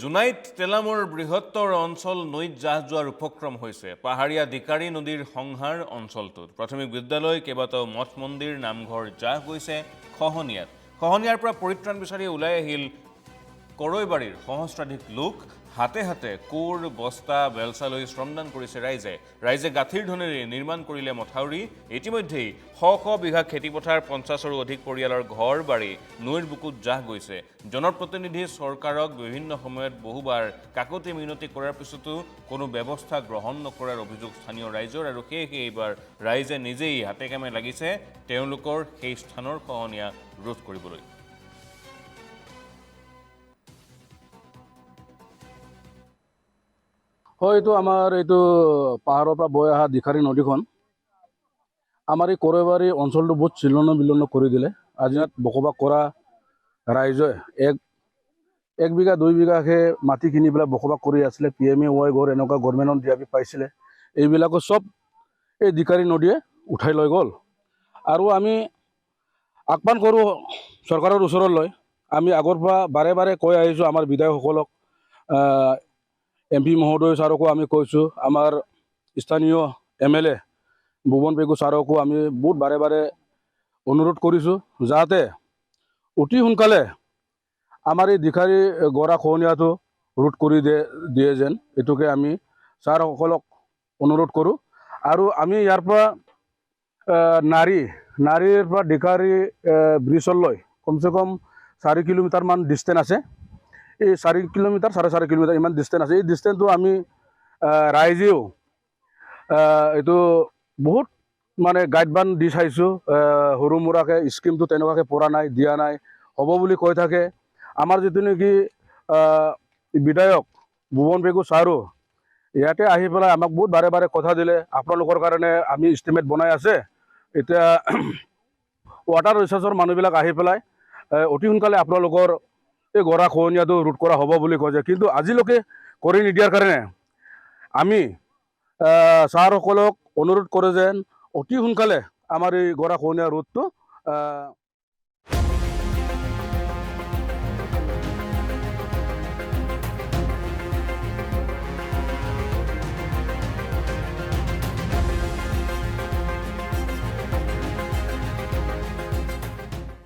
জোনাইত তেলামৰ বৃহত্তৰ অঞ্চল নৈত জাহ যোৱাৰ উপক্ৰম হৈছে পাহাৰীয়া দিকাৰী নদীৰ সংহাৰ অঞ্চলটোত প্ৰাথমিক বিদ্যালয় কেইবাটাও মঠ মন্দিৰ নামঘৰ জাহ গৈছে খহনীয়াৰ পৰা পৰিত্ৰাণ বিচাৰি ওলাই আহিল কৰৈবাৰীৰ সহস্ৰাধিক লোক হাতে হাতে কোৰ বস্তা বেলচা লৈ শ্ৰমদান কৰিছে ৰাইজে গাঁঠিৰ ধনেৰে নিৰ্মাণ কৰিলে মথাউৰি ইতিমধ্যেই শ বিঘা খেতিপথাৰ 50ৰো অধিক পৰিয়ালৰ ঘৰ বাৰী নৈৰ বুকুত জাহ গৈছে জনপ্ৰতিনিধি চৰকাৰক বিভিন্ন সময়ত বহুবাৰ কাকতি মিনতি কৰাৰ পিছতো কোনো ব্যৱস্থা গ্ৰহণ নকৰাৰ অভিযোগ স্থানীয় ৰাইজৰ আৰু সেয়েহে এইবাৰ ৰাইজে নিজেই হাতে কামে লাগিছে তেওঁলোকৰ সেই স্থানৰ খহনীয়া ৰোধ কৰিবলৈ হয়তো আমাৰ এইটো পাহাৰৰ পৰা বৈ অহা দিখাৰী নদীখন আমাৰ এই কৰৈবাৰী অঞ্চলটো বহুত চিলন বিলন কৰি দিলে আজি ইয়াত বসবাস কৰা ৰাইজে এক বিঘা 2 বিঘাকে মাটি কিনি পেলাই বসবাস কৰি আছিলে PMAY ঘৰ এনেকুৱা গভৰ্ণমেণ্টত দিয়াবি পাইছিলে এইবিলাকো চব এই দিখাৰী নদীয়ে উঠাই লৈ গ'ল আৰু আমি আহ্বান কৰোঁ চৰকাৰৰ ওচৰলৈ আমি আগৰ পৰা বাৰে বাৰে কৈ আহিছোঁ আমাৰ বিধায়কসকলক MP মহোদয় ছাৰকো আমি কৈছোঁ আমাৰ স্থানীয় MLA ভুৱন পেগু ছাৰকো আমি বহুত বাৰে বাৰে অনুৰোধ কৰিছোঁ যাতে অতি সোনকালে আমাৰ এই দিখাৰী গৰা খহনীয়াটো ৰোধ কৰি দিয়ে যেন এইটোকে আমি ছাৰসকলক অনুৰোধ কৰোঁ আৰু আমি ইয়াৰ পৰা নাৰীৰ পৰা দিখাৰী ব্ৰিজলৈ কমচে কম 4 কিলোমিটাৰমান ডিষ্টেঞ্চ আছে এই 4 কিলোমিটাৰ 4.5 কিলোমিটাৰ ইমান ডিষ্টেঞ্চ আছে এই ডিষ্টেঞ্চটো আমি ৰাইজেও এইটো বহুত মানে গাইডবান দি চাইছোঁ সৰু মুৰাকৈ স্কিমটো তেনেকুৱাকৈ পৰা নাই দিয়া নাই হ'ব বুলি কৈ থাকে আমাৰ যিটো নেকি বিধায়ক ভুৱন পেগু ছাৰো ইয়াতে আহি পেলাই আমাক বহুত বাৰে বাৰে কথা দিলে আপোনালোকৰ কাৰণে আমি ইষ্টিমেট বনাই আছে এতিয়া ৱাটাৰ ৰিচাৰ্চৰ মানুহবিলাক আহি পেলাই অতি সোনকালে আপোনালোকৰ এই গৰা খহনীয়াটো ৰোধ কৰা হ'ব বুলি কৈছে কিন্তু আজিলৈকে কৰি নিদিয়াৰ কাৰণে আমি ছাৰসকলক অনুৰোধ কৰোঁ যেন অতি সোনকালে আমাৰ এই গৰা খহনীয়া ৰোধটো